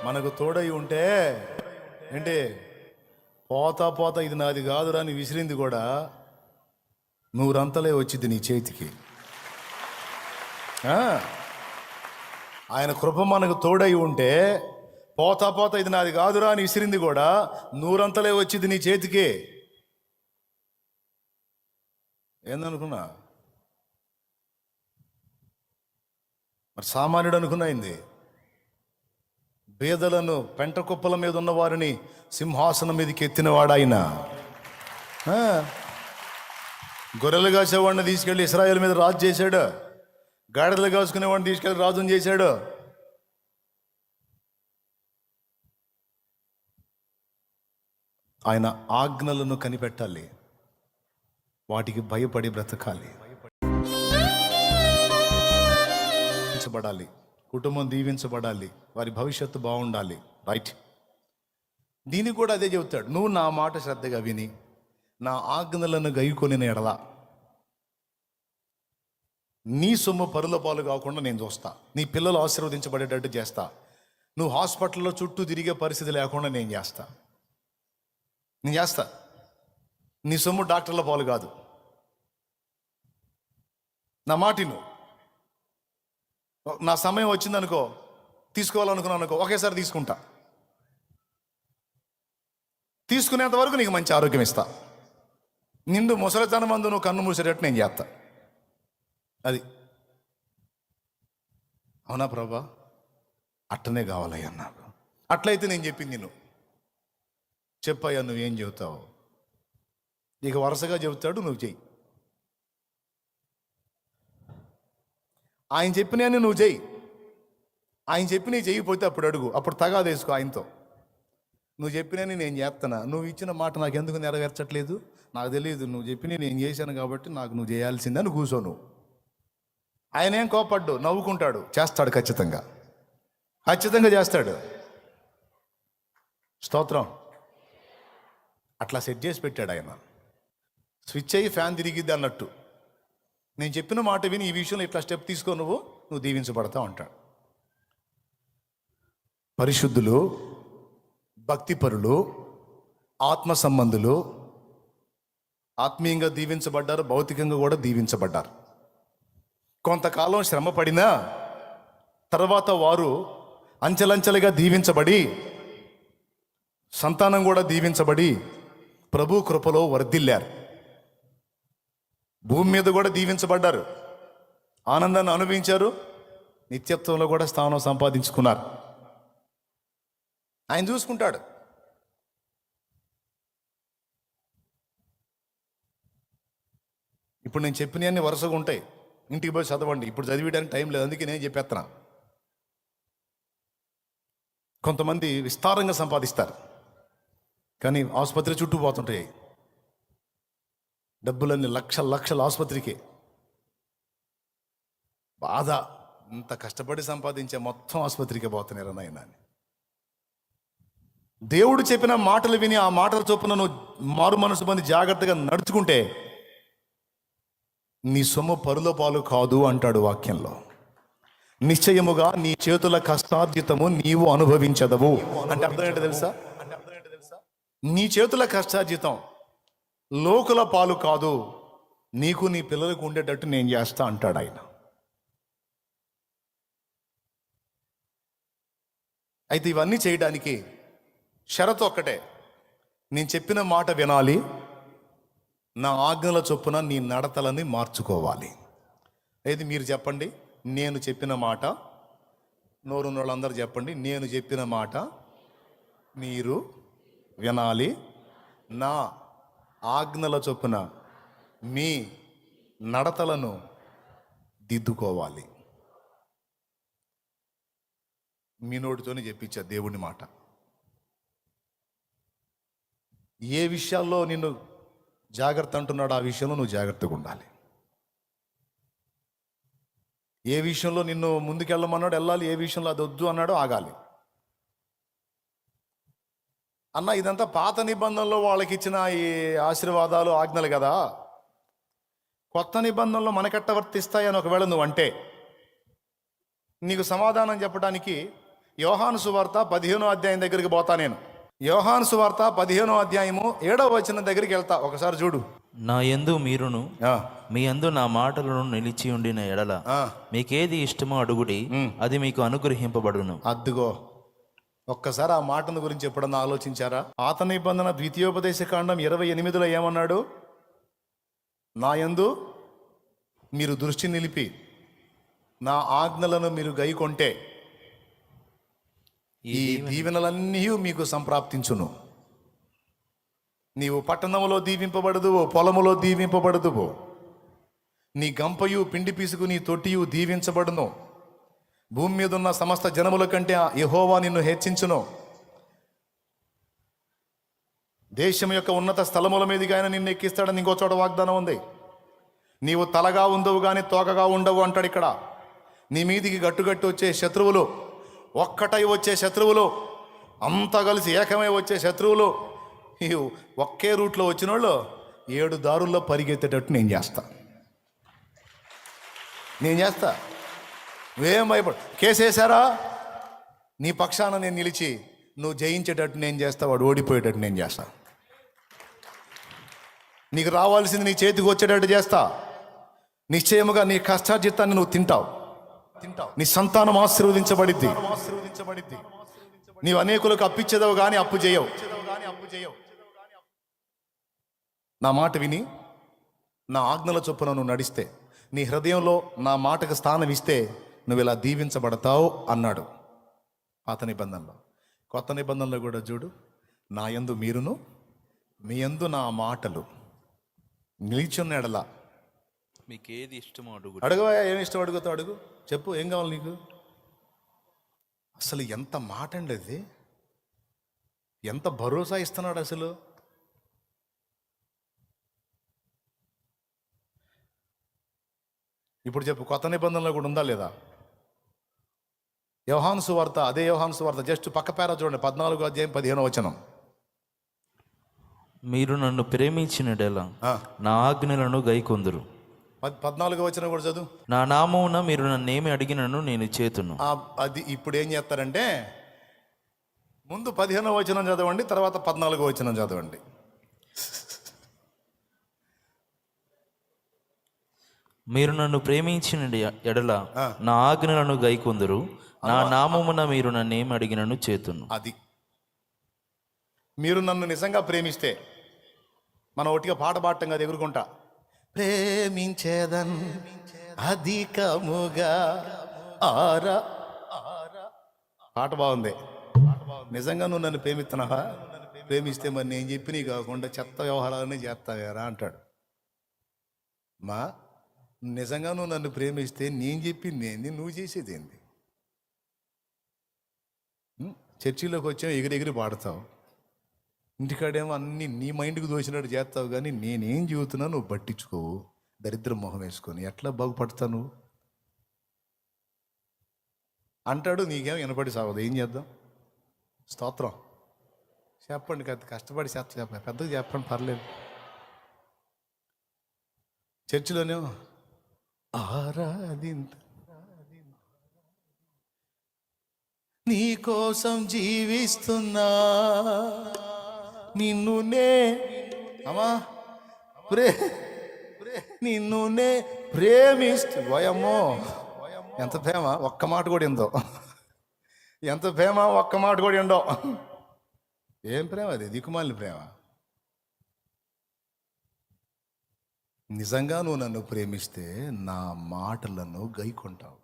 మనకు తోడై ఉంటే ఏంటి, పోతా పోతా ఇది నాది కాదురా అని విసిరింది కూడా నూరంతలే వచ్చింది నీ చేతికి. ఆయన కృప మనకు తోడై ఉంటే పోతా పోతా ఇది నాది కాదురా అని విసిరింది కూడా నూరంతలే వచ్చింది నీ చేతికి. ఏందనుకున్నా మరి సామాన్యుడు అనుకున్నైంది. పేదలను పెంట కుప్పల మీద ఉన్న వారిని సింహాసనం మీదకి ఎత్తినవాడు ఆయన. గొర్రెలు కాసేవాడిని తీసుకెళ్ళి ఇశ్రాయేలు మీద రాజు చేశాడు. గాడిదలు కాసుకునేవాడిని తీసుకెళ్ళి రాజుని చేశాడు. ఆయన ఆజ్ఞలను కనిపెట్టాలి, వాటికి భయపడి బ్రతకాలి, దీవించబడాలి, కుటుంబం దీవించబడాలి, వారి భవిష్యత్తు బాగుండాలి. రైట్, దీనికి కూడా అదే చెబుతాడు. నువ్వు నా మాట శ్రద్ధగా విని నా ఆజ్ఞలను గైకొనిన ఎడల నీ సొమ్ము పరుల పాలు కాకుండా నేను చూస్తా, నీ పిల్లలు ఆశీర్వదించబడేటట్టు చేస్తా, నువ్వు హాస్పిటల్లో చుట్టూ తిరిగే పరిస్థితి లేకుండా నేను చేస్తా. నీ సొమ్ము డాక్టర్ల పాలు కాదు. నా మాటి నువ్వు, నా సమయం వచ్చిందనుకో, తీసుకోవాలనుకున్నాను అనుకో, ఒకేసారి తీసుకుంటా. తీసుకునేంత వరకు నీకు మంచి ఆరోగ్యం ఇస్తా. నిండు ముసలితనం మందు నువ్వు కన్ను మూసేటట్టు నేను చేస్తా. అది అవునా ప్రభా? అట్టనే కావాలయ్యా నాకు. అట్లయితే నేను చెప్పింది నువ్వు చెప్పయ్యా, నువ్వేం చెబుతావు. ఇక వరుసగా చెబుతాడు, నువ్వు చెయ్యి. ఆయన చెప్పినవన్నీ నువ్వు చెయ్యి. ఆయన చెప్పి నీ చెయ్యిపోతే అప్పుడు అడుగు, అప్పుడు తగాదేసుకో ఆయనతో. నువ్వు చెప్పినని నేను చేస్తానా, నువ్వు ఇచ్చిన మాట నాకు ఎందుకు నెరవేర్చట్లేదు, నాకు తెలియదు, నువ్వు చెప్పిన నేను చేశాను కాబట్టి నాకు నువ్వు చేయాల్సిందని కూర్చో. నువ్వు ఆయన ఏం కోపడ్డు, నవ్వుకుంటాడు, చేస్తాడు, ఖచ్చితంగా చేస్తాడు. స్తోత్రం. అట్లా సెట్ చేసి పెట్టాడు ఆయన. స్విచ్ అయ్యి ఫ్యాన్ తిరిగిద్ది అన్నట్టు. నేను చెప్పిన మాట విని ఈ విషయంలో ఇట్లా స్టెప్ తీసుకో, నువ్వు దీవించబడతావు అంటాడు. పరిశుద్ధులు, భక్తిపరులు, ఆత్మ సంబంధులు ఆత్మీయంగా దీవించబడ్డారు, భౌతికంగా కూడా దీవించబడ్డారు. కొంతకాలం శ్రమ పడినా తర్వాత వారు అంచెలంచెలుగా దీవించబడి, సంతానం కూడా దీవించబడి ప్రభు కృపలో వర్ధిల్లారు. భూమి మీద కూడా దీవించబడ్డారు, ఆనందాన్ని అనుభవించారు, నిత్యత్వంలో కూడా స్థానం సంపాదించుకున్నారు. ఆయన చూసుకుంటాడు. ఇప్పుడు నేను చెప్పినవన్నీ వరుసగా ఉంటాయి, ఇంటికి పోయి చదవండి. ఇప్పుడు చదివేయడానికి టైం లేదు, అందుకే నేను చెప్పేస్తున్నా. కొంతమంది విస్తారంగా సంపాదిస్తారు, కానీ ఆసుపత్రి చుట్టూ పోతుంటాయి. డబ్బులన్నీ లక్షల ఆసుపత్రికి. బాధ, ఇంత కష్టపడి సంపాదించే మొత్తం ఆసుపత్రికి పోతున్నారు నాయన. దేవుడు చెప్పిన మాటలు విని ఆ మాటల చొప్పున నువ్వు మారు మనసు పొంది జాగ్రత్తగా నడుచుకుంటే నీ సొమ్ము పరుల పాలు కాదు అంటాడు వాక్యంలో. నిశ్చయముగా నీ చేతుల కష్టార్జితము నీవు అనుభవించదవు అంటే అర్థం ఏంటో తెలుసా? నీ చేతుల కష్టార్జితం లోకుల పాలు కాదు, నీకు నీ పిల్లలకు ఉండేటట్టు నేను చేస్తా అంటాడు ఆయన. అయితే ఇవన్నీ చేయడానికి షరతు ఒక్కటే, నేను చెప్పిన మాట వినాలి, నా ఆజ్ఞల చొప్పున నీ నడతలని మార్చుకోవాలి. అయితే మీరు చెప్పండి, నేను చెప్పిన మాట. నోరున్న వాళ్ళందరూ చెప్పండి, నేను చెప్పిన మాట మీరు వినాలి, నా ఆజ్ఞల చొప్పున మీ నడతలను దిద్దుకోవాలి. మీ నోటితోనే చెప్పించా దేవుని మాట. ఏ విషయాల్లో నిన్ను జాగ్రత్త అంటున్నాడు ఆ విషయంలో నువ్వు జాగ్రత్తగా ఉండాలి. ఏ విషయంలో నిన్ను ముందుకెళ్ళమన్నాడు వెళ్ళాలి, ఏ విషయంలో అది వద్దు అన్నాడో ఆగాలి. అన్న ఇదంతా పాత నిబంధనలో వాళ్ళకి ఇచ్చిన ఈ ఆశీర్వాదాలు ఆజ్ఞలు కదా, కొత్త నిబంధనలో మనకెట్ట వర్తిస్తాయని ఒకవేళ నువ్వు అంటే నీకు సమాధానం చెప్పడానికి యోహాను సువార్త 15వ అధ్యాయం దగ్గరికి పోతా నేను. యోహాను సువార్త 15వ అధ్యాయము 7వ వచనం దగ్గరికి వెళ్తా. ఒకసారి చూడు. నా యందు మీరును ఆ, మీ యందు నా మాటలను నిలిచి ఉండిన ఎడల ఆ, మీకేది ఇష్టమో అడుగుడి, అది మీకు అనుగ్రహింపబడును. అద్దుగో. ఒక్కసారి ఆ మాటను గురించి ఎప్పుడన్నా ఆలోచించారా? పాత నిబంధన ద్వితీయోపదేశ కాండం 28లో ఏమన్నాడు? నా యందు మీరు దృష్టి నిలిపి నా ఆజ్ఞలను మీరు గైకొంటే ఈ దీవెనలన్నీ మీకు సంప్రాప్తించును. నీవు పట్టణములో దీవింపబడదువో, పొలములో దీవింపబడదువో, నీ గంపయు పిండి పీసుకు నీ తొట్టియు దీవించబడును. భూమి మీద ఉన్న సమస్త జనముల కంటే యెహోవా నిన్ను హెచ్చించును. దేశం యొక్క ఉన్నత స్థలముల మీదుగా ఆయన నిన్ను ఎక్కిస్తాడని ఇంకో చోట వాగ్దానం ఉంది. నీవు తలగా ఉండవు కానీ తోకగా ఉండవు అంటాడు ఇక్కడ. నీ మీదికి గట్టుగట్టు వచ్చే శత్రువులు, ఒక్కటై వచ్చే శత్రువులు, అంతా కలిసి ఏకమై వచ్చే శత్రువులు, ఒకే రూట్లో వచ్చిన వాళ్ళు 7 దారుల్లో పరిగెత్తేటట్టు నేను చేస్తా. నువ్వేం భయపడు. కేసేశారా, నీ పక్షాన నేను నిలిచి నువ్వు జయించేటట్టు నేను చేస్తా, వాడు ఓడిపోయేటట్టు నేను చేస్తా. నీకు రావాల్సింది నీ చేతికి వచ్చేటట్టు చేస్తా. నిశ్చయముగా నీ కష్టార్జితాన్ని నువ్వు తింటావు. నీ సంతానం ఆశీర్వదించబడిద్ది. నీవు అనేకులకు అప్పిచ్చేదవు కానీ అప్పు చేయవు. నా మాట విని నా ఆజ్ఞల చొప్పున నువ్వు నడిస్తే, నీ హృదయంలో నా మాటకు స్థానం ఇస్తే నువ్వు ఇలా దీవించబడతావు అన్నాడు పాత నిబంధనలో. కొత్త నిబంధనలో కూడా చూడు. నా యందు మీరును మీ యందు నా మాటలు నిలిచున్న ఎడల మీకేది ఇష్టమో అడుగు. అడగవా, ఏమి ఇష్టం అడుగుతావు అడుగు. చెప్పు, ఏం కావాలి నీకు? అసలు ఎంత మాట అండి అది! ఎంత భరోసా ఇస్తున్నాడు అసలు. ఇప్పుడు చెప్పు, కొత్త నిబంధనలో కూడా ఉందా లేదా? యోహాను సువార్త, అదే యోహాను సువార్త జస్ట్ పక్క పేర చూడండి, 14వ అధ్యాయం 15వ వచనం. మీరు నన్ను ప్రేమించినడెలా నా ఆజ్ఞలను గైకొందురు. 14వ వచనం కూడా చదువు. నా నామమున మీరు నన్నేమి అడిగినను నేను చేతును. అది ఇప్పుడు ఏం చేస్తారంటే, ముందు 15వ వచనం చదవండి, తర్వాత 14వ వచనం చదవండి. మీరు నన్ను ప్రేమించిన ఎడల నా ఆజ్ఞలను గైకొందురు, నా నామమున మీరు నన్నేమి అడిగినను చేతును. అది మీరు నన్ను నిజంగా ప్రేమిస్తే, మనం ఒకటిగా పాట పాడటం కదా ఎగురుకుంటా, ప్రేమించేదన్ అధికముగా ఆరా. పాట బాగుంది. నిజంగా నువ్వు నన్ను ప్రేమిస్తున్నావా? ప్రేమిస్తే మరి నేను చెప్పి నీ కాకుండా చెత్త వ్యవహారాలనే చేస్తావేరా అంటాడు. మా నిజంగా నువ్వు నన్ను ప్రేమిస్తే నేను చెప్పింది ఏంది, నువ్వు చేసేది ఏంది? చర్చిలోకి వచ్చావు, ఎగిరెగిరి పాడతావు, ఇంటికాడేమో అన్ని నీ మైండ్కి దోచినట్టు చేస్తావు, కానీ నేనేం చెబుతున్నా నువ్వు పట్టించుకోవు. దరిద్రం మొహం వేసుకొని ఎట్లా బాగుపడతాను అంటాడు. నీకేమో వినపడి సాగదు. ఏం చేద్దాం? స్తోత్రం చెప్పండి, కష్టపడి చెప్పండి, పెద్దగా చెప్పండి, పర్లేదు. చర్చిలోనేమో ఆరాధింత నీ కోసం జీవిస్తున్నా, నిన్నునే అమ్మా నిన్నునే ప్రేమిస్తూ. పోయమ్మో, ఎంత ప్రేమ! ఒక్క మాట కూడా ఏందో, ఎంత ప్రేమ! ఒక్క మాట కూడా ఏండో. ఏం ప్రేమ అది? దిక్కుమాలిన ప్రేమ. నిజంగా నువ్వు నన్ను ప్రేమిస్తే నా మాటలను గైకొంటావు.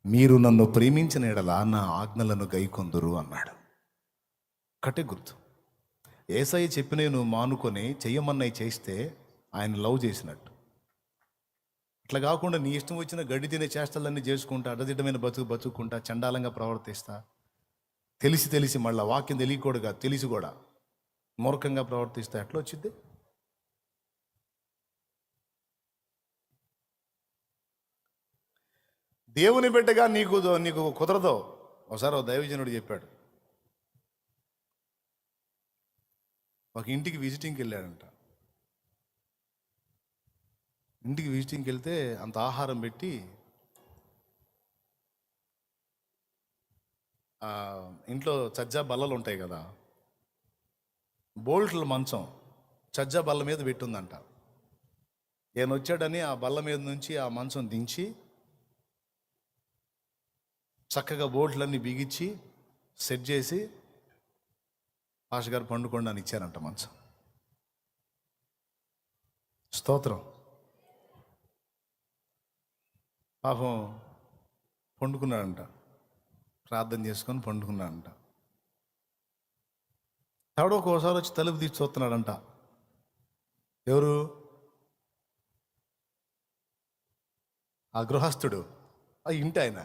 మీరు నన్ను ప్రేమించిన ఎడల నా ఆజ్ఞలను గైకొందురు అన్నాడు. ఒకటే గుర్తు, యేసయ్య చెప్పినవి నువ్వు మానుకొని చెయ్యమన్నవి చేస్తే ఆయన లవ్ చేసినట్టు. అట్లా కాకుండా నీ ఇష్టం వచ్చిన గడ్డి తినే చేష్టలన్నీ చేసుకుంటా, అడ్డదిడ్డమైన బతుకుంటా, చండాలంగా ప్రవర్తిస్తా, తెలిసి మళ్ళీ వాక్యం తెలియకూడగా తెలిసి కూడా మూర్ఖంగా ప్రవర్తిస్తా, ఎట్లా వచ్చింది? దేవుని బిడ్డగా నీకు కుదరదో. ఒకసారి ఒక దైవజనుడు చెప్పాడు, ఒక ఇంటికి విజిటింగ్కి వెళ్ళాడంట. ఇంటికి విజిటింగ్కి వెళ్తే అంత ఆహారం పెట్టి ఇంట్లో చజ్జా బల్లలు ఉంటాయి కదా, బోల్ట్ల మంచం చజ్జా బల్ల మీద పెట్టుందంట. ఈయన వచ్చాడని ఆ బల్ల మీద నుంచి ఆ మంచం దించి చక్కగా బోల్ట్లన్నీ బిగించి సెట్ చేసి పాష గారు పండుకోండి అని ఇచ్చారంట మంచం. స్తోత్రం. పాపం పండుకున్నాడంట, ప్రార్థన చేసుకొని పండుకున్నాడంట. ఎవడో ఒకసారి వచ్చి తలుపు తీసి చూస్తున్నాడంట. ఎవరు? ఆ గృహస్థుడు, ఆ ఇంటి ఆయన.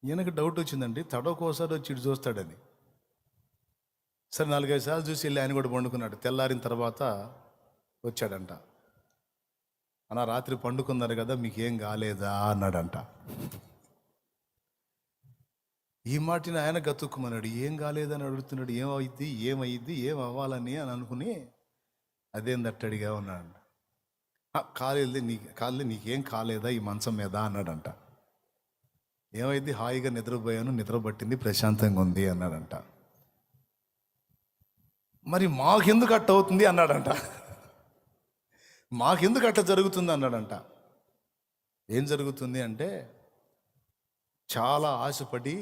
ఈయనకు డౌట్ వచ్చిందండి, తడోకోసారి వచ్చి ఇటు చూస్తాడని. సరే 4-5 సార్లు చూసి వెళ్ళి ఆయన కూడా పండుకున్నాడు. తెల్లారిన తర్వాత వచ్చాడంట. అన్న రాత్రి పండుకున్నారు కదా, మీకేం కాలేదా అన్నాడంట. ఈ మాటిని ఆయన గతుక్కుమన్నాడు. ఏం కాలేదని అడుగుతున్నాడు. ఏమైద్ది ఏం అవ్వాలని అని అనుకుని అదేందట్టు అడిగా ఉన్నాడు. కాలేదు నీకేం కాలేదా ఈ మంచం మీద అన్నాడంట. ఏమైంది? హాయిగా నిద్రపోయాను, నిద్ర పట్టింది, ప్రశాంతంగా ఉంది అన్నాడంట. మరి మాకెందుకు అట్ట అవుతుంది అన్నాడంట. మాకెందుకు అట్లా జరుగుతుంది అన్నాడంట. ఏం జరుగుతుంది అంటే, చాలా ఆశపడి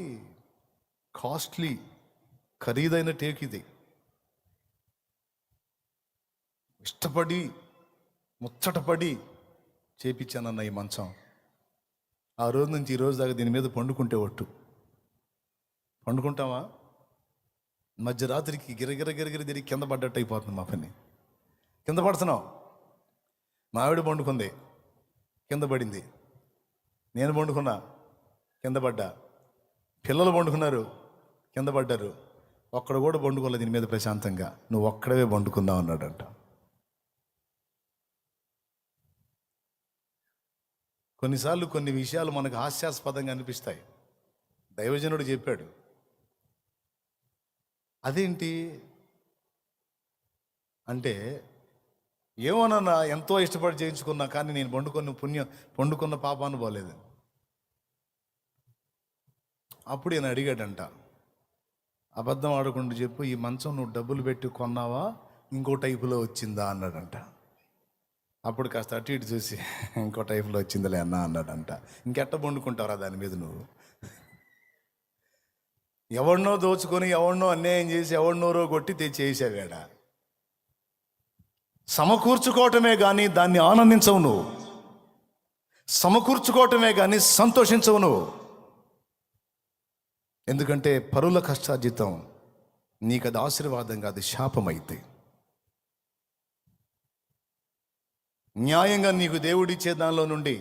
కాస్ట్లీ ఖరీదైన టేక్ ఇది, ఇష్టపడి ముచ్చటపడి చేపించానన్న ఈ మంచం. ఆ రోజు నుంచి ఈ రోజు దాకా దీని మీద పండుకుంటే ఒట్టు. పండుకుంటావా? మధ్యరాత్రికి గిరగిర తిరిగి కింద పడ్డట్టు అయిపోతుంది మా పని. కింద పడుతున్నావు. మా ఆవిడ పండుకుంది, కింద పడింది. నేను పండుకున్నా, కింద పడ్డా. పిల్లలు పండుకున్నారు, కింద పడ్డారు. ఒక్కడు కూడా పండుకోలేదు దీని మీద ప్రశాంతంగా. నువ్వు ఒక్కడవే పండుకుందావు అన్నాడంట. కొన్నిసార్లు కొన్ని విషయాలు మనకు హాస్యాస్పదంగా అనిపిస్తాయి. దైవజనుడు చెప్పాడు. అదేంటి అంటే, ఏమోనన్నా ఎంతో ఇష్టపడి చేయించుకున్నా కానీ నేను పండుకున్న పాపాను పోలేదు. అప్పుడు ఈయన అడిగాడంట, అబద్ధం ఆడకుండా చెప్పు, ఈ మంచం నువ్వు డబ్బులు పెట్టి కొన్నావా, ఇంకో టైపులో వచ్చిందా అన్నాడంట. అప్పుడు కాస్త అటు ఇటు చూసి ఇంకో టైపులో వచ్చిందిలే అన్నా అన్నాడంట. ఇంకెట్ట పండుకుంటారా దాని మీద నువ్వు? ఎవరినో దోచుకొని, ఎవరినో అన్యాయం చేసి, ఎవరినోరో కొట్టి తెచ్చేసావేడ. సమకూర్చుకోవటమే కానీ దాన్ని ఆనందించవు నువ్వు. సమకూర్చుకోవటమే కానీ సంతోషించవు నువ్వు. ఎందుకంటే పరుల కష్టార్జితం నీకు అది ఆశీర్వాదం కాదు, శాపమైతే. న్యాయంగా నీకు దేవుడిచ్చే దానిలో నుండి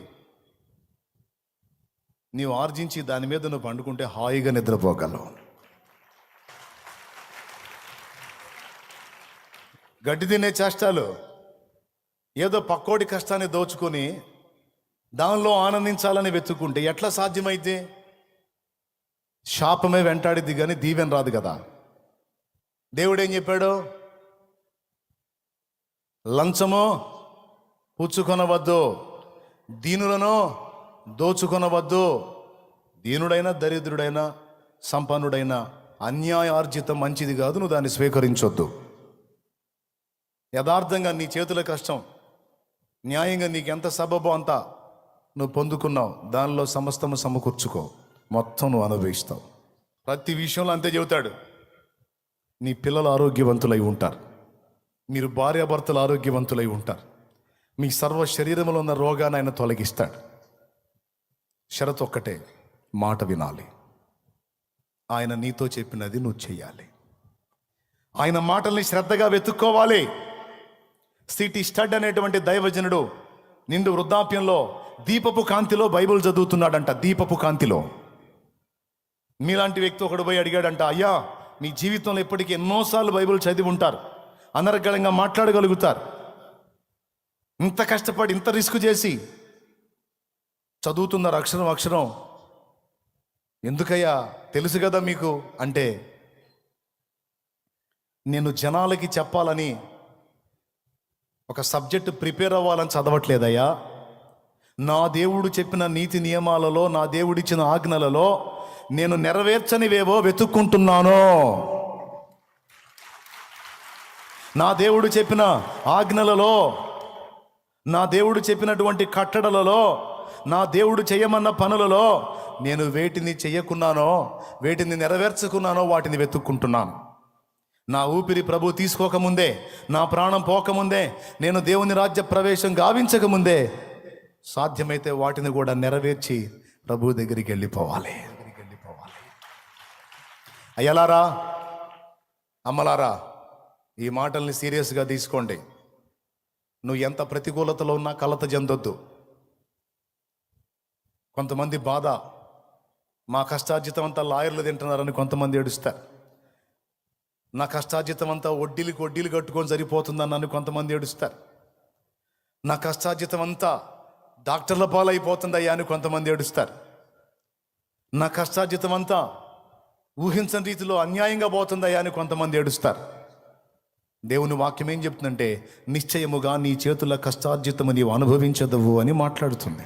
నీవు ఆర్జించి దాని మీద నువ్వు పండుకుంటే హాయిగా నిద్రపోగలవు. గడ్డి తినే చేష్టాలు, ఏదో పక్కోడి కష్టాన్ని దోచుకొని దానిలో ఆనందించాలని వెతుక్కుంటే ఎట్లా సాధ్యమైతే? శాపమే వెంటాడిద్ది కానీ దీవెన రాదు కదా. దేవుడేం చెప్పాడు? లంచము పుచ్చుకొనవద్దు, దీనులను దోచుకొనవద్దు. దీనుడైనా దరిద్రుడైనా సంపన్నుడైనా అన్యాయార్జితం మంచిది కాదు, నువ్వు దాన్ని స్వీకరించొద్దు. యథార్థంగా నీ చేతుల కష్టం, న్యాయంగా నీకు ఎంత సబబో అంతా నువ్వు పొందుకున్నావు, దానిలో సమస్తము సమకూర్చుకో, మొత్తం నువ్వు అనుభవిస్తావు. ప్రతి విషయంలో అంతే చెబుతాడు. నీ పిల్లలు ఆరోగ్యవంతులై ఉంటారు, మీరు భార్యాభర్తలు ఆరోగ్యవంతులై ఉంటారు, మీ సర్వ శరీరంలో ఉన్న రోగాన్ని ఆయన తొలగిస్తాడు. షరతు ఒక్కటే, మాట వినాలి. ఆయన నీతో చెప్పినది నువ్వు చెయ్యాలి. ఆయన మాటల్ని శ్రద్ధగా వెతుక్కోవాలి. సిటీ స్టడ్ అనేటువంటి దైవజనుడు నిండు వృద్ధాప్యంలో దీపపు కాంతిలో బైబిల్ చదువుతున్నాడంట. దీపపు కాంతిలో. మీలాంటి వ్యక్తి ఒకడు పోయి అడిగాడంట, అయ్యా మీ జీవితంలో ఇప్పటికీ ఎన్నోసార్లు బైబిల్ చదివి ఉంటారు, అనర్గళంగా మాట్లాడగలుగుతారు, ఇంత కష్టపడి ఇంత రిస్క్ చేసి చదువుతున్నారు అక్షరం, ఎందుకయ్యా తెలుసు కదా మీకు అంటే, నేను జనాలకి చెప్పాలని ఒక సబ్జెక్టు ప్రిపేర్ అవ్వాలని చదవట్లేదయ్యా. నా దేవుడు చెప్పిన నీతి నియమాలలో, నా దేవుడిచ్చిన ఆజ్ఞలలో నేను నెరవేర్చనివేవో వెతుక్కుంటున్నాను. నా దేవుడు చెప్పిన ఆజ్ఞలలో, నా దేవుడు చెప్పినటువంటి కట్టడలలో, నా దేవుడు చేయమన్న పనులలో నేను వేటిని చెయ్యకున్నానో, వేటిని నెరవేర్చుకున్నానో వాటిని వెతుక్కుంటున్నాను. నా ఊపిరి ప్రభు తీసుకోకముందే, నా ప్రాణం పోకముందే, నేను దేవుని రాజ్య ప్రవేశం గావించకముందే సాధ్యమైతే వాటిని కూడా నెరవేర్చి ప్రభు దగ్గరికి వెళ్ళిపోవాలి. అయ్యలారా, అమ్మలారా, ఈ మాటల్ని సీరియస్గా తీసుకోండి. నువ్వు ఎంత ప్రతికూలతలో ఉన్నా కలత చెందొద్దు. కొంతమంది బాధ, మా కష్టార్జితం అంతా లాయర్లు తింటున్నారని కొంతమంది ఏడుస్తారు. నా కష్టార్జితం అంతా వడ్డీలు కట్టుకొని సరిపోతుందన్నని కొంతమంది ఏడుస్తారు. నా కష్టార్జితం అంతా డాక్టర్ల పాలైపోతుందయ్యా అని కొంతమంది ఏడుస్తారు. నా కష్టార్జితం అంతా ఊహించని రీతిలో అన్యాయంగా పోతుందయ్యా అని కొంతమంది ఏడుస్తారు. దేవుని వాక్యం ఏం చెప్తుందంటే, నిశ్చయముగా నీ చేతుల కష్టార్జితము నీవు అనుభవించదవు అని మాట్లాడుతుంది.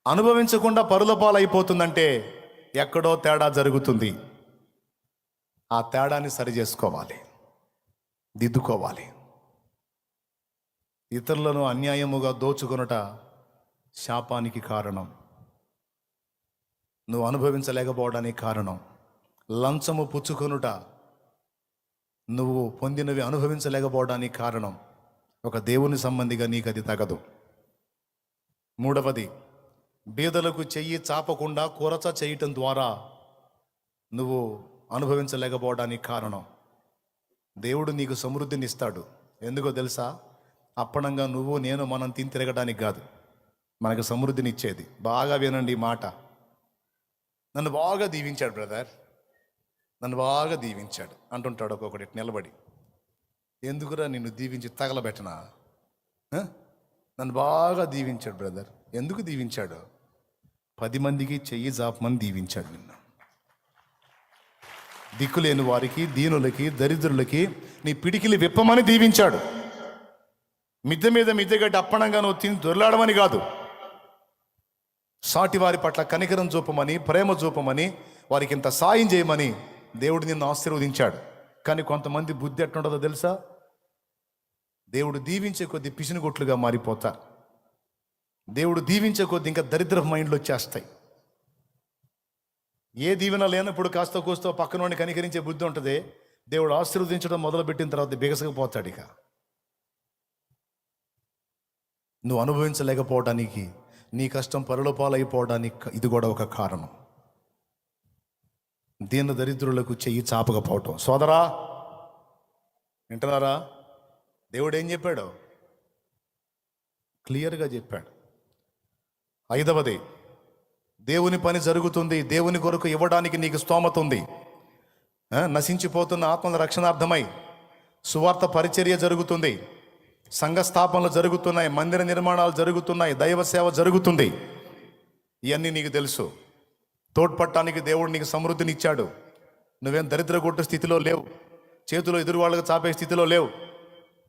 అనుభవించకుండా పరుల పాలైపోతుందంటే ఎక్కడో తేడా జరుగుతుంది. ఆ తేడాన్ని సరి చేసుకోవాలి, దిద్దుకోవాలి. ఇతరులను అన్యాయముగా దోచుకొనుట శాపానికి కారణం. నువ్వు అనుభవించలేకపోవడానికి కారణం. లంచము పుచ్చుకొనుట, నువ్వు పొందినవి అనుభవించలేకపోవడానికి కారణం. ఒక దేవుని సంబంధిగా నీకు అది తగదు. మూడవది, బీదలకు చెయ్యి చాపకుండా కొరచ చేయటం ద్వారా నువ్వు అనుభవించలేకపోవడానికి కారణం. దేవుడు నీకు సమృద్ధిని ఇస్తాడు. ఎందుకో తెలుసా? అప్పనంగా నువ్వు నేను మనం తిని తిరగడానికి కాదు, మనకు సమృద్ధిని ఇచ్చేది. బాగా వినండి ఈ మాట. నన్ను బాగా దీవించాడు బ్రదర్, నన్ను బాగా దీవించాడు అంటుంటాడు ఒక్కొక్కటి నిలబడి. ఎందుకురా నిన్ను దీవించి తగలబెట్టనా? నన్ను బాగా దీవించాడు బ్రదర్. ఎందుకు దీవించాడు? 10 మందికి చెయ్యి జాపమని దీవించాడు నిన్ను. దిక్కులేని వారికి, దీనులకి, దరిద్రులకి నీ పిడికిలి విప్పమని దీవించాడు. మిద్దె మీద మిద్దెగడ్డి అప్పనంగా నువ్వు తిని దొర్లాడమని కాదు, సాటి వారి పట్ల కనికరం చూపమని, ప్రేమ చూపమని, వారికి ఇంత సాయం చేయమని దేవుడు నిన్ను ఆశీర్వదించాడు. కానీ కొంతమంది బుద్ధి ఎట్లుంటుందో తెలుసా? దేవుడు దీవించే కొద్ది పిసినుగొట్లుగా మారిపోతారు. దేవుడు దీవించే కొద్ది ఇంకా దరిద్ర మైండ్లు వచ్చేస్తాయి. ఏ దీవెన లేనప్పుడు కాస్త కూస్తో పక్కనోడిని కనికరించే బుద్ధి ఉంటుంది. దేవుడు ఆశీర్వదించడం మొదలుపెట్టిన తర్వాత బిగసకపోతాడు. ఇక నువ్వు అనుభవించలేకపోవడానికి, నీ కష్టం పరులపాలైపోవడానికి ఇది కూడా ఒక కారణం. దీన దరిద్రులకు చెయ్యి చాపకపోవటం. సోదరా, వింటున్నారా? దేవుడు ఏం చెప్పాడు? క్లియర్గా చెప్పాడు. 5వది, దేవుని పని జరుగుతుంది. దేవుని కొరకు ఇవ్వడానికి నీకు స్తోమత ఉంది. నశించిపోతున్న ఆత్మల రక్షణార్థమై సువార్త పరిచర్య జరుగుతుంది, సంఘ స్థాపనలు జరుగుతున్నాయి, మందిర నిర్మాణాలు జరుగుతున్నాయి, దైవ సేవ జరుగుతుంది. ఇవన్నీ నీకు తెలుసు. తోడ్పడటానికి దేవుడు నీకు సమృద్ధిని ఇచ్చాడు. నువ్వేం దరిద్ర కొట్టు స్థితిలో లేవు, చేతిలో ఎదురు వాళ్ళకి చాపే స్థితిలో లేవు,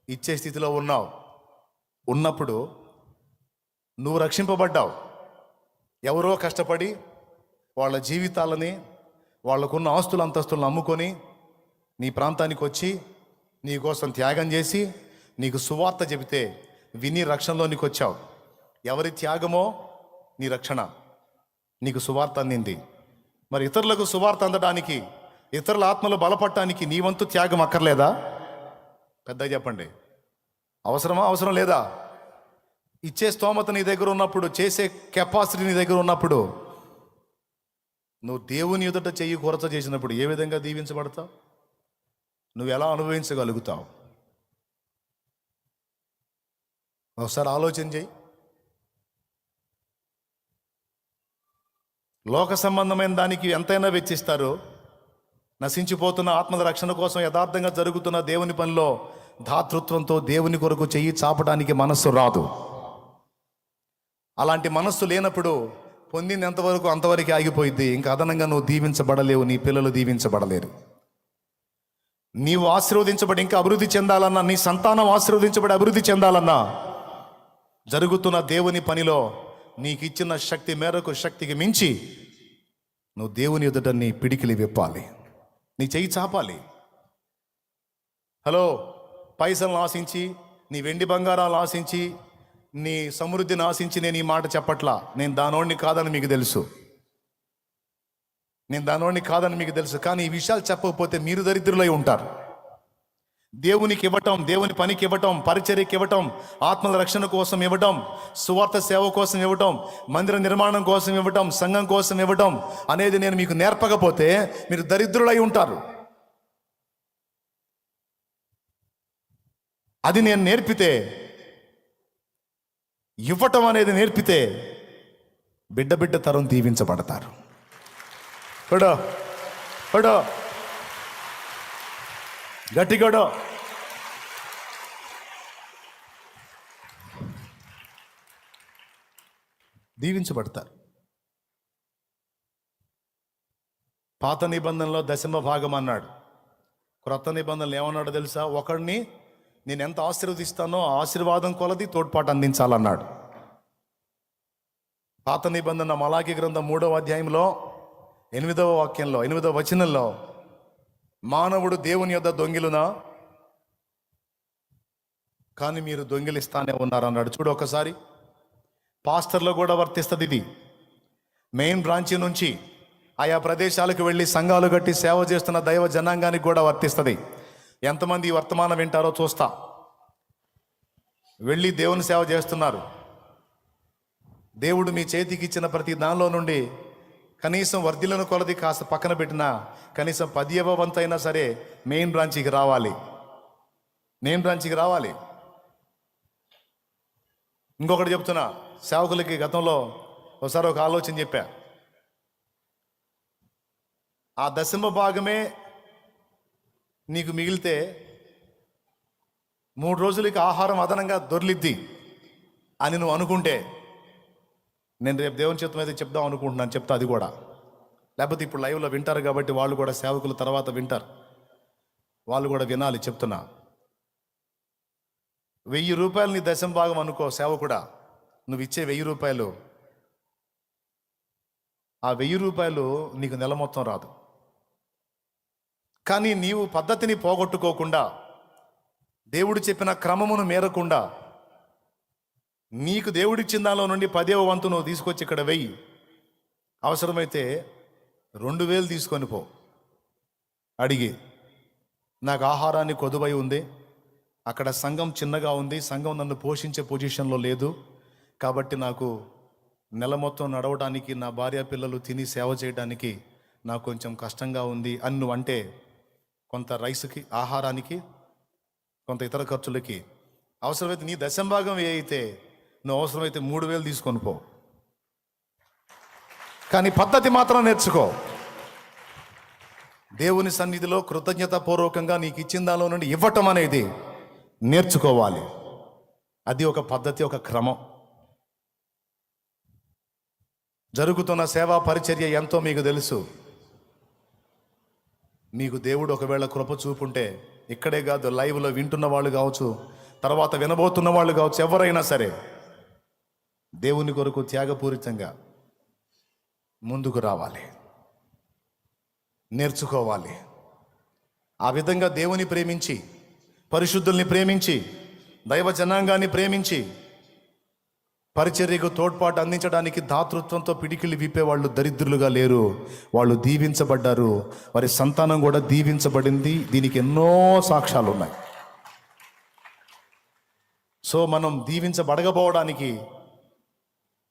ఇచ్చే స్థితిలో ఉన్నావు. ఉన్నప్పుడు నువ్వు రక్షింపబడ్డావు. ఎవరో కష్టపడి వాళ్ళ జీవితాలని, వాళ్ళకున్న ఆస్తులు అంతస్తులను అమ్ముకొని నీ ప్రాంతానికి వచ్చి నీ కోసం త్యాగం చేసి నీకు సువార్త చెబితే విని రక్షణలోనికి వచ్చావు. ఎవరి త్యాగమో నీ రక్షణ. నీకు సువార్త అందింది. మరి ఇతరులకు సువార్త అందడానికి, ఇతరుల ఆత్మలు బలపడటానికి నీ వంతు త్యాగం అక్కర్లేదా? పెద్దగా చెప్పండి. అవసరమా? అవసరం లేదా? ఇచ్చే స్తోమత నీ దగ్గర ఉన్నప్పుడు, చేసే కెపాసిటీ నీ దగ్గర ఉన్నప్పుడు, నువ్వు దేవుని ఎదుట చెయ్యి కొరత చేసినప్పుడు ఏ విధంగా దీవించబడతావు? నువ్వు ఎలా అనుభవించగలుగుతావు? ఒకసారి ఆలోచన చేయి. లోక సంబంధమైన దానికి ఎంతైనా వెచ్చిస్తారు. నశించిపోతున్న ఆత్మల రక్షణ కోసం యథార్థంగా జరుగుతున్న దేవుని పనిలో దాతృత్వంతో దేవుని కొరకు చెయ్యి చాపడానికి మనస్సు రాదు. అలాంటి మనస్సు లేనప్పుడు పొందింది ఎంతవరకు అంతవరకు ఆగిపోయింది. ఇంకా అదనంగా నువ్వు దీవించబడలేవు, నీ పిల్లలు దీవించబడలేరు. నీవు ఆశీర్వదించబడి ఇంకా అభివృద్ధి చెందాలన్నా, నీ సంతానం ఆశీర్వదించబడి అభివృద్ధి చెందాలన్నా, జరుగుతున్న దేవుని పనిలో నీకు ఇచ్చిన శక్తి మేరకు, శక్తికి మించి నువ్వు దేవుని ఎదుట నీ పిడికిలి విప్పాలి, నీ చెయ్యి చాపాలి. హలో, పైసలను ఆశించి, నీ వెండి బంగారాలు ఆశించి, నీ సమృద్ధిని ఆశించి నేను ఈ మాట చెప్పట్లా. నేను దానోడిని కాదని మీకు తెలుసు, కానీ ఈ విషయాలు చెప్పకపోతే మీరు దరిద్రులై ఉంటారు. దేవునికి ఇవ్వటం, దేవుని పనికి ఇవ్వటం, పరిచర్యకి ఇవ్వటం, ఆత్మల రక్షణ కోసం ఇవ్వటం, సువార్త సేవ కోసం ఇవ్వటం, మందిర నిర్మాణం కోసం ఇవ్వటం, సంఘం కోసం ఇవ్వటం అనేది నేను మీకు నేర్పకపోతే మీరు దరిద్రులై ఉంటారు. అది నేను నేర్పితే, ఇవ్వటం అనేది నేర్పితే బిడ్డ తరం దీవించబడతారు. గట్టిగడో. దీవించబడతారు. పాత నిబంధనలో దశమ భాగం అన్నాడు. క్రొత్త నిబంధనలు ఏమన్నాడో తెలుసా? ఒకడిని నేను ఎంత ఆశీర్వదిస్తానో ఆ ఆశీర్వాదం కొలది తోడ్పాటు అందించాలన్నాడు. పాత నిబంధన మలాకి గ్రంథం 3వ అధ్యాయంలో 8వ వాక్యంలో 8వ వచనంలో, మానవుడు దేవుని యొద్ద దొంగిలునా, కానీ మీరు దొంగిలిస్తానే ఉన్నారు అన్నాడు. చూడు ఒకసారి. పాస్టర్లో కూడా వర్తిస్తుంది ఇది. మెయిన్ బ్రాంచి నుంచి ఆయా ప్రదేశాలకు వెళ్ళి సంఘాలు కట్టి సేవ చేస్తున్న దైవ జనాంగానికి కూడా వర్తిస్తుంది. ఎంతమంది ఈ వర్తమానం వింటారో చూస్తా. వెళ్ళి దేవుని సేవ చేస్తున్నారు. దేవుడు మీ చేతికి ఇచ్చిన ప్రతి దానిలో నుండి కనీసం వర్ధిలను కొలది కాస్త పక్కన పెట్టినా కనీసం 10వ వంతు అయినా సరే మెయిన్ బ్రాంచికి రావాలి. ఇంకొకటి చెప్తున్నా, సేవకులకి గతంలో ఒకసారి ఒక ఆలోచన చెప్పా. ఆ దశమ భాగమే నీకు మిగిలితే 3 రోజులకి ఆహారం అదనంగా దొర్లిద్ది అని నువ్వు అనుకుంటే, నేను రేపు దేవుని చిత్తం అయితే చెప్దాం అనుకుంటున్నాను, చెప్తా అది కూడా. లేకపోతే ఇప్పుడు లైవ్లో వింటారు కాబట్టి వాళ్ళు కూడా, సేవకులు తర్వాత వింటారు, వాళ్ళు కూడా వినాలి చెప్తున్నా. 1000 రూపాయలు నీ దశమ భాగం అనుకో సేవకుడా. నువ్వు ఇచ్చే 1000 రూపాయలు, ఆ 1000 రూపాయలు నీకు నెల మొత్తం రాదు. కానీ నీవు పద్ధతిని పోగొట్టుకోకుండా, దేవుడు చెప్పిన క్రమమును మేరకుండా, నీకు దేవుడిచ్చిన దానిలో నుండి 10వ వంతు నువ్వు తీసుకొచ్చి ఇక్కడ వెయ్యి. అవసరమైతే 2000 తీసుకొని పో. అడిగి, నాకు ఆహారాన్ని కొదువై ఉంది, అక్కడ సంఘం చిన్నగా ఉంది, సంఘం నన్ను పోషించే పొజిషన్లో లేదు, కాబట్టి నాకు నెల మొత్తం నడవడానికి, నా భార్య పిల్లలు తిని సేవ చేయడానికి నాకు కొంచెం కష్టంగా ఉంది అని నువ్వు అంటే, కొంత రైస్కి, ఆహారానికి, కొంత ఇతర ఖర్చులకి అవసరమైతే నీ దశమ భాగం ఏ అయితే నువ్వు అవసరమైతే 3000 తీసుకొని పో. కానీ పద్ధతి మాత్రం నేర్చుకో. దేవుని సన్నిధిలో కృతజ్ఞతాపూర్వకంగా నీకు ఇచ్చిన దానిలో నుండి ఇవ్వటం అనేది నేర్చుకోవాలి. అది ఒక పద్ధతి, ఒక క్రమం. జరుగుతున్న సేవా పరిచర్య ఎంతో మీకు తెలుసు. మీకు దేవుడు ఒకవేళ కృప చూపుంటే, ఇక్కడే కాదు లైవ్లో వింటున్న వాళ్ళు కావచ్చు, తర్వాత వినబోతున్న వాళ్ళు కావచ్చు, ఎవరైనా సరే దేవుని కొరకు త్యాగపూరితంగా ముందుకు రావాలి, నేర్చుకోవాలి. ఆ విధంగా దేవుని ప్రేమించి, పరిశుద్ధుల్ని ప్రేమించి, దైవ జనాంగాన్ని ప్రేమించి, పరిచర్యకు తోడ్పాటు అందించడానికి దాతృత్వంతో పిడికిలి విప్పేవాళ్ళు దరిద్రులుగా లేరు. వాళ్ళు దీవించబడ్డారు, వారి సంతానం కూడా దీవించబడింది. దీనికి ఎన్నో సాక్ష్యాలు ఉన్నాయి. సో మనం దీవించబడకపోవడానికి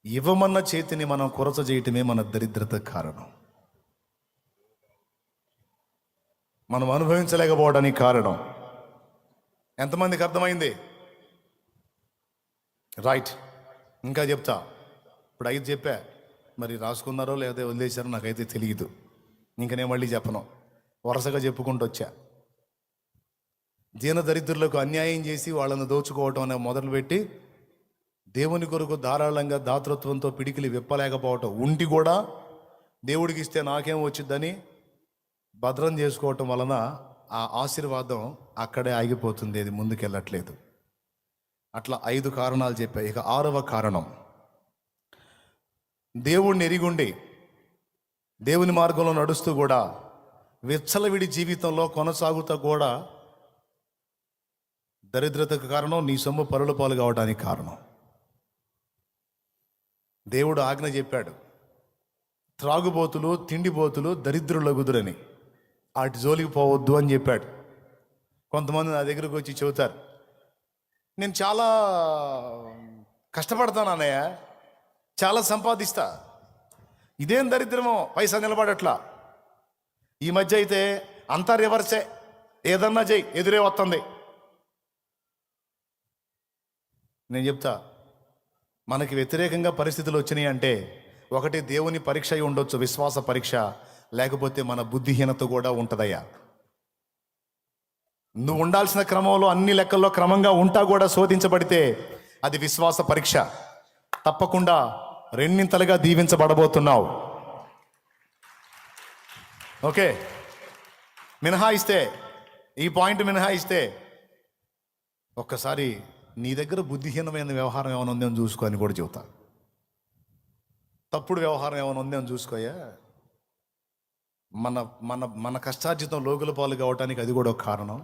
ఇవ్వమన్న చేతిని మనం కొరత చేయటమే మన దరిద్రత కారణం. మనం అనుభవించలేకపోవడానికి కారణం. ఎంతమందికి అర్థమైంది? రైట్. ఇంకా చెప్తా. ఇప్పుడు 5 చెప్పా, మరి రాసుకున్నారో లేదా వదిలేశారో నాకైతే తెలియదు. ఇంక నేను మళ్ళీ చెప్పను, వరుసగా చెప్పుకుంటూ వచ్చా. దీన దరిద్రులకు అన్యాయం చేసి వాళ్ళను దోచుకోవటం అనే మొదలుపెట్టి, దేవుని కొరకు ధారాళంగా దాతృత్వంతో పిడికిలి విప్పలేకపోవటం, ఉండి కూడా దేవుడికి ఇస్తే నాకేం వచ్చిద్దని భద్రం చేసుకోవటం వలన ఆ ఆశీర్వాదం అక్కడే ఆగిపోతుంది, అది ముందుకెళ్ళట్లేదు. అట్లా 5 కారణాలు చెప్పాయి. ఇక 6వ కారణం, దేవుణ్ణి ఎరిగుండి దేవుని మార్గంలో నడుస్తూ కూడా విచ్చలవిడి జీవితంలో కొనసాగుతూ కూడా దరిద్రతకు కారణం నీ సొమ్ము పరుల పాలు కావడానికి కారణం. దేవుడు ఆజ్ఞ చెప్పాడు, త్రాగుబోతులు తిండిబోతులు దరిద్రులగుదురని, వాటి జోలికి పోవద్దు అని చెప్పాడు. కొంతమంది నా దగ్గరకు వచ్చి చెబుతారు, నేను చాలా కష్టపడతాను అన్నయ్య, చాలా సంపాదిస్తా, ఇదేం దరిద్రమో పైసా నిలబడట్లా. ఈ మధ్య అయితే అంతా రివర్సే, ఏదన్నా చెయ్యి ఎదురే వస్తుంది. నేను చెప్తా, మనకి వ్యతిరేకంగా పరిస్థితులు వచ్చినాయి అంటే ఒకటి దేవుని పరీక్ష అయి ఉండొచ్చు, విశ్వాస పరీక్ష, లేకపోతే మన బుద్ధిహీనత కూడా ఉంటుందయ్యా. నువ్వు ఉండాల్సిన క్రమంలో అన్ని లెక్కల్లో క్రమంగా ఉంటా కూడా శోధించబడితే అది విశ్వాస పరీక్ష. తప్పకుండా రెండింతలుగా దీవించబడబోతున్నావు. ఓకే, మినహాయిస్తే, ఈ పాయింట్ మినహాయిస్తే ఒక్కసారి నీ దగ్గర బుద్ధిహీనమైన వ్యవహారం ఏమైనా ఉందేమో చూసుకో అని కూడా చెబుతా. తప్పుడు వ్యవహారం ఏమైనా ఉందేమో చూసుకోయా. మన మన మన కష్టార్జితం లోగుల పాలు కావడానికి అది కూడా ఒక కారణం.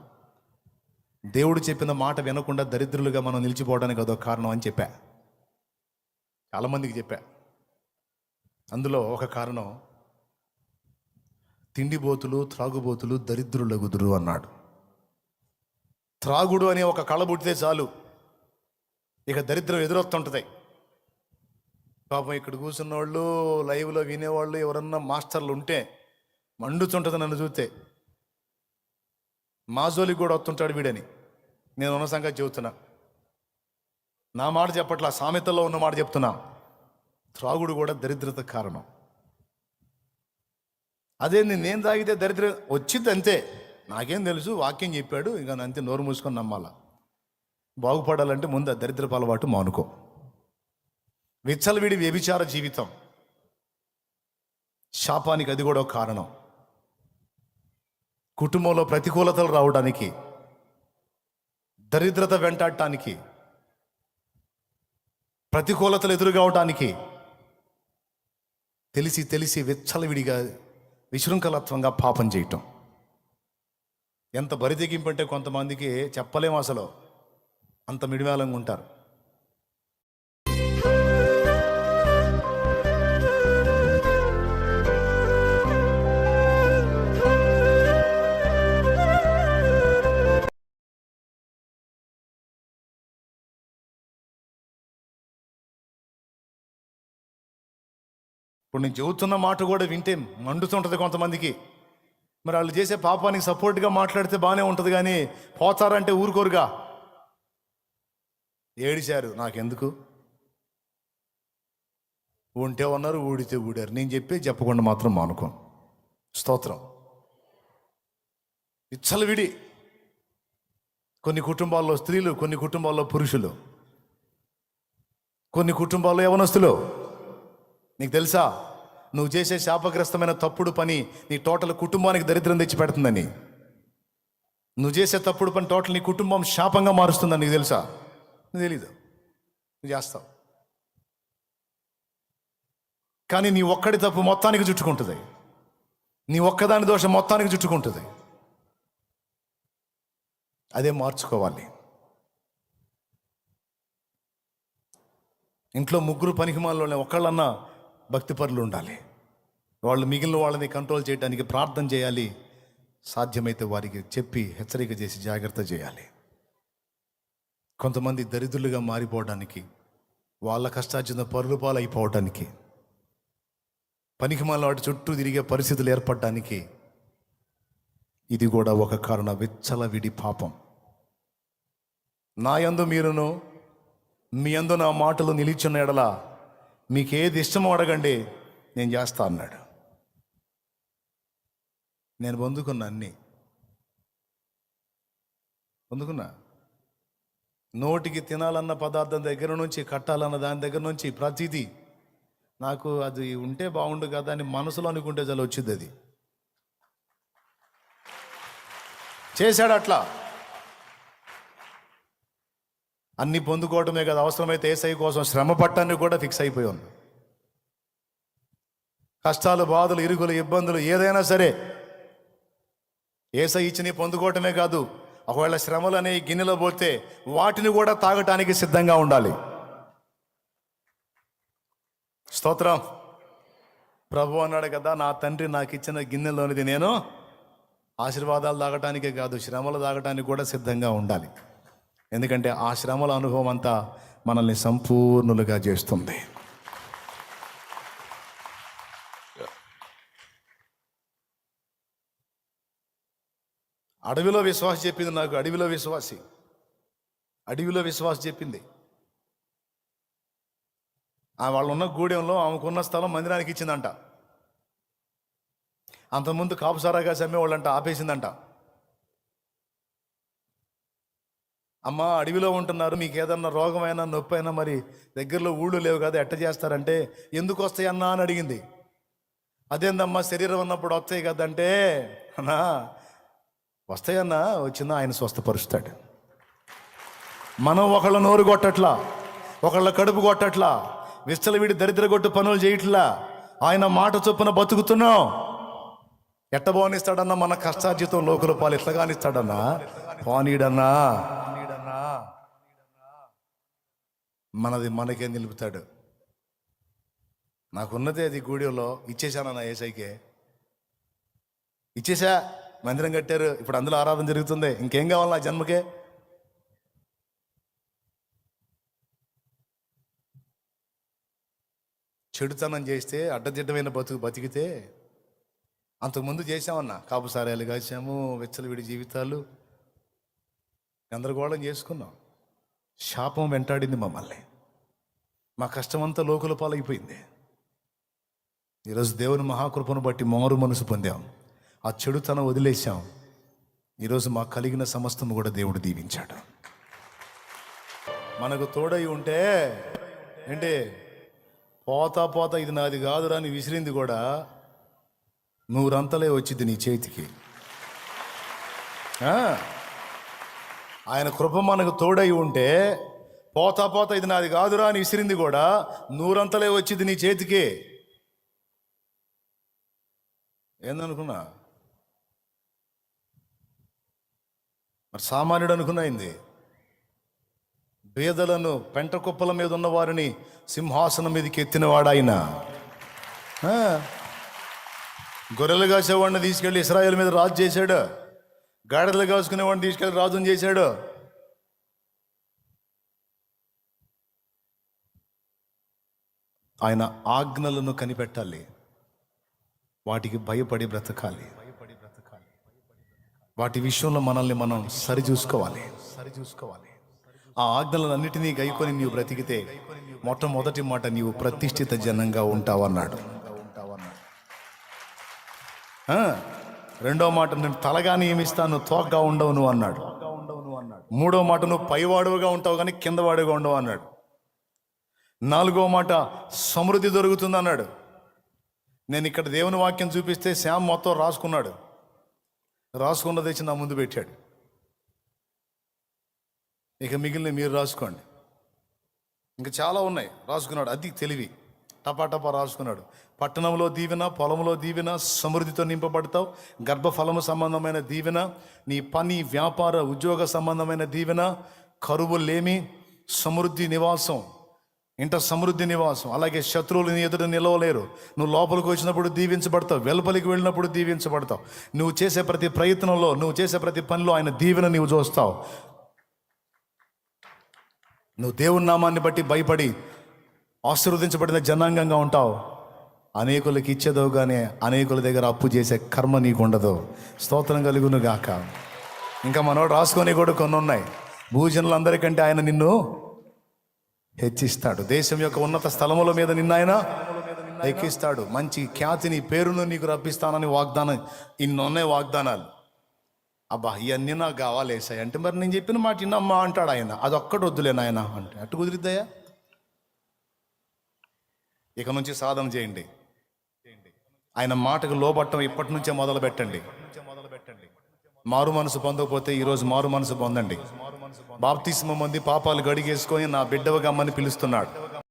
దేవుడు చెప్పిన మాట వినకుండా దరిద్రులుగా మనం నిలిచిపోవడానికి అదొక కారణం అని చెప్పా, చాలామందికి చెప్పా. అందులో ఒక కారణం, తిండిబోతులు త్రాగుబోతులు దరిద్రులగుదురు అన్నాడు. త్రాగుడు అనే ఒక కళ పుట్టితే చాలు, ఇక దరిద్రం ఎదురొస్తుంటుంది. పాపం ఇక్కడ కూర్చున్న వాళ్ళు, లైవ్లో వినేవాళ్ళు ఎవరన్నా మాస్టర్లు ఉంటే మండుతుంటుంది నన్ను చూస్తే. మా జోలికి కూడా వస్తుంటాడు వీడని నేను ఉన్న సంగతి చెబుతున్నా. నా మాట చెప్పట్లా, సామెతల్లో ఉన్న మాట చెప్తున్నా. త్రాగుడు కూడా దరిద్రత కారణం. అదే నేను తాగితే దరిద్రం వచ్చింది అంతే, నాకేం తెలుసు, వాక్యం చెప్పాడు, ఇంకా అంతే నోరు మూసుకొని నమ్మాలా. బాగుపడాలంటే ముందు ఆ దరిద్రపు అలవాటు మానుకో. విచ్చలవిడి వ్యభిచార జీవితం శాపానికి అది కూడా ఒక కారణం. కుటుంబంలో ప్రతికూలతలు రావడానికి, దరిద్రత వెంటాడటానికి, ప్రతికూలతలు ఎదురుగావటానికి తెలిసి తెలిసి విచ్చలవిడిగా విశృంఖలత్వంగా పాపం చేయటం. ఎంత బరితెగింపంటే కొంతమందికి చెప్పలేము, అసలు అంత మిడివేలంగా ఉంటారు. ఇప్పుడు నేను చెబుతున్న మాట కూడా వింటే మండుతుంటుంది కొంతమందికి. మరి వాళ్ళు చేసే పాపానికి సపోర్ట్గా మాట్లాడితే బాగానే ఉంటుంది, కానీ పోతారంటే ఊరుకోరుగా. ఏడిశారు, నాకెందుకు, ఉంటే ఉన్నారు, ఊడితే ఊడారు. నేను చెప్పకుండా మాత్రం మానుకోను. స్తోత్రం. విచ్చలవిడి. కొన్ని కుటుంబాల్లో స్త్రీలు, కొన్ని కుటుంబాల్లో పురుషులు, కొన్ని కుటుంబాల్లో యవనస్తులు. నీకు తెలుసా, నువ్వు చేసే శాపగ్రస్తమైన తప్పుడు పని నీ టోటల్ కుటుంబానికి దరిద్రం తెచ్చి పెడుతుందని. నువ్వు చేసే తప్పుడు పని టోటల్ నీ కుటుంబం శాపంగా మారుస్తుందని నీకు తెలుసా? నువ్వు తెలీదు, నువ్వు చేస్తావు. కానీ నీ ఒక్కడి తప్పు మొత్తానికి చుట్టుకుంటుంది, నీ ఒక్కదాని దోషం మొత్తానికి చుట్టుకుంటుంది. అదే మార్చుకోవాలి. ఇంట్లో ముగ్గురు పనికిమాలలో ఒకళ్ళన్నా భక్తిపరులు ఉండాలి. వాళ్ళు మిగిలిన వాళ్ళని కంట్రోల్ చేయడానికి ప్రార్థన చేయాలి. సాధ్యమైతే వారికి చెప్పి హెచ్చరిక చేసి జాగ్రత్త చేయాలి. కొంతమంది దరిద్రులుగా మారిపోవడానికి, వాళ్ళ కష్టార్జిత పరుల పాలు అయిపోవడానికి, పనికిమాల వాటి చుట్టూ తిరిగే పరిస్థితులు ఏర్పడడానికి ఇది కూడా ఒక కారణం. విచ్చలవిడి పాపం. నా యందు మీరును, మీ యందు నా మాటలు నిలిచిన ఎడల మీకు ఏది ఇష్టమో అడగండి, నేను చేస్తా అన్నాడు. నేను పొందుకున్నా, అన్నీ పొందుకున్నా. నోటికి తినాలన్న పదార్థం దగ్గర నుంచి, కట్టాలన్న దాని దగ్గర నుంచి ప్రతిదీ నాకు అది ఉంటే బాగుండు కదా అని మనసులో అనుకుంటే చాలా వచ్చింది. అది చేశాడు అట్లా. అన్నీ పొందుకోవటమే కదా, అవసరమైతే ఏసై కోసం శ్రమ పట్టాన్ని కూడా ఫిక్స్ అయిపోయి ఉంది. కష్టాలు, బాధలు, ఇరుగులు, ఇబ్బందులు ఏదైనా సరే యేసయ్య ఇచ్చి నీ పొందుకోవటమే కాదు, ఒకవేళ శ్రమలు అనే గిన్నెలో పోతే వాటిని కూడా తాగటానికి సిద్ధంగా ఉండాలి. స్తోత్రం. ప్రభు అన్నాడు కదా, నా తండ్రి నాకు ఇచ్చిన గిన్నెలోనిది నేను ఆశీర్వాదాలు తాగటానికే కాదు, శ్రమలు తాగటానికి కూడా సిద్ధంగా ఉండాలి. ఎందుకంటే ఆ శ్రమల అనుభవం అంతా మనల్ని సంపూర్ణులుగా చేస్తుంది. అడవిలో విశ్వాసం చెప్పింది నాకు. అడవిలో విశ్వాసం చెప్పింది. వాళ్ళు ఉన్న గూడెంలో ఆమెకున్న స్థలం మందిరానికి ఇచ్చిందంట. అంతకుముందు కాపుసారాగా సమ్మేవాళ్ళంట, ఆపేసిందంట. అమ్మ, అడవిలో ఉంటున్నారు, మీకు ఏదన్నా రోగమైనా నొప్పి అయినా మరి దగ్గరలో ఊళ్ళు లేవు కదా, ఎట్ట చేస్తారంటే, ఎందుకు వస్తాయన్నా అని అడిగింది. అదేందమ్మా, శరీరం ఉన్నప్పుడు వస్తాయి కదంటే, అన్నా వస్తాయన్నా, వచ్చిందా ఆయన స్వస్థపరుస్తాడు. మనం ఒకళ్ళ నోరు కొట్టట్లా, ఒకళ్ళ కడుపు కొట్టట్లా, విచ్చలవిడి దరిద్రగొట్టు పనులు చేయట్లా, ఆయన మాట చొప్పున బతుకుతున్నాం. ఎట్ట బానిస్తాడన్నా, మన కష్టార్జితం లోకుల పాలు ఎట్లా కానిస్తాడన్నా, పానీడన్నా, మనది మనకే నిలుపుతాడు. నాకున్నదే అది గూడెంలో ఇచ్చేసానన్నా, ఏసైకే ఇచ్చేసా. మందిరం కట్టారు, ఇప్పుడు అందులో ఆరాధన జరుగుతుంది. ఇంకేం కావాలి నా జన్మకే? చెడుతనం చేస్తే, అడ్డదిడ్డమైన బతికితే, అంతకుముందు చేసామన్నా, కాపుసారాలు కాసాము, విచ్చలవిడి జీవితాలు, గందరగోళం చేసుకున్నాం. శాపం వెంటాడింది మమ్మల్ని, మా కష్టమంతా లోకుల పాలైపోయింది. ఈరోజు దేవుని మహాకృపను బట్టి మారు మనసు పొందాం, ఆ చెడుతనం వదిలేశాం. ఈరోజు మాకు కలిగిన సమస్తము కూడా దేవుడు దీవించాడు. మనకు తోడై ఉంటే ఏంటి, పోతా ఇది నాది కాదురా అని విసిరింది కూడా నూరంతలే వచ్చింది నీ చేతికి. ఆయన కృప మనకు తోడై ఉంటే పోతా ఇది నాది కాదురా అని విసిరింది కూడా నూరంతలే వచ్చింది నీ చేతికి. ఏందనుకున్నా మరి, సామాన్యుడు అనుకున్నైంది. బేదలను, పెంట కుప్పల మీద ఉన్న వారిని సింహాసనం మీదకి ఎత్తినవాడు ఆయన. గొర్రెలు కాసేవాడిని తీసుకెళ్ళి ఇశ్రాయేలు మీద రాజు చేశాడు, గాడిదలు కాసుకునేవాడిని తీసుకెళ్ళి రాజుని చేశాడు. ఆయన ఆజ్ఞలను కనిపెట్టాలి, వాటికి భయపడి బ్రతకాలి, వాటి విషయంలో మనల్ని మనం సరిచూసుకోవాలి. ఆ ఆజ్ఞలన్నిటినీ గైకొని నీవు బ్రతికితే మొట్టమొదటి మాట, నీవు ప్రతిష్ఠిత జనంగా ఉంటావన్నాడు. రెండో మాట, నేను తలగా నియమిస్తాను, తోకగా ఉండవు నువ్వు అన్నాడు. మూడో మాట, నువ్వు పైవాడుగా ఉంటావు కానీ కిందవాడుగా ఉండవు అన్నాడు. నాలుగో మాట, సమృద్ధి దొరుకుతుంది అన్నాడు. నేను ఇక్కడ దేవుని వాక్యం చూపిస్తే శ్యామ్ మొత్తం రాసుకున్నది తెచ్చి నా ముందు పెట్టాడు. ఇక మిగిలిన మీరు రాసుకోండి. ఇంకా చాలా ఉన్నాయి, రాసుకున్నాడు. అది తెలివి, టపా రాసుకున్నాడు. పట్టణంలో దీవెన, పొలంలో దీవెన, సమృద్ధితో నింపబడతావు. గర్భఫలము సంబంధమైన దీవెన, నీ పని, వ్యాపార, ఉద్యోగ సంబంధమైన దీవెన, కరువులేమి, సమృద్ధి నివాసం, ఇంట సమృద్ధి నివాసం. అలాగే శత్రువులు నీ ఎదుట నిలవలేరు. నువ్వు లోపలికి వచ్చినప్పుడు దీవించబడతావు, వెలుపలికి వెళ్ళినప్పుడు దీవించబడతావు. నువ్వు చేసే ప్రతి ప్రయత్నంలో, నువ్వు చేసే ప్రతి పనిలో ఆయన దీవెన నీవు చూస్తావు. నువ్వు దేవుని నామాన్ని బట్టి భయపడి ఆశీర్వదించబడిన జనాంగంగా ఉంటావు. అనేకులకి ఇచ్చేదవు కానీ అనేకుల దగ్గర అప్పు చేసే కర్మ నీకు ఉండదు. స్తోత్రం కలుగును గాక. ఇంకా మనోడు రాసుకొని కూడా కొన్ని ఉన్నాయి. భూజనులందరికంటే ఆయన నిన్ను హెచ్చిస్తాడు. దేశం యొక్క ఉన్నత స్థలముల మీద నిన్న ఆయన ఎక్కిస్తాడు. మంచి ఖ్యాతిని, పేరును నీకు రప్పిస్తానని వాగ్దానం. ఇన్నున్నాయి వాగ్దానాలు. అబ్బా, ఇవన్నీ నాకు కావాలి ఏసయ్య అంటే, మరి నేను చెప్పిన మాట ఇన్నమ్మా అంటాడు ఆయన. అదొక్కటి వద్దులే నాయన అంటే అటు కుదిరిద్దాయా? ఇక నుంచి సాధన చేయండి, ఆయన మాటకు లోబట్టం ఇప్పటి నుంచే మొదలు పెట్టండి. మారు మనసు పొందకపోతే ఈరోజు మారు మనసు పొందండి. బాప్తిస్మం పొంది పాపాలు గడిగేసుకొని నా బిడ్డవగా అమ్మని పిలుస్తున్నాడు.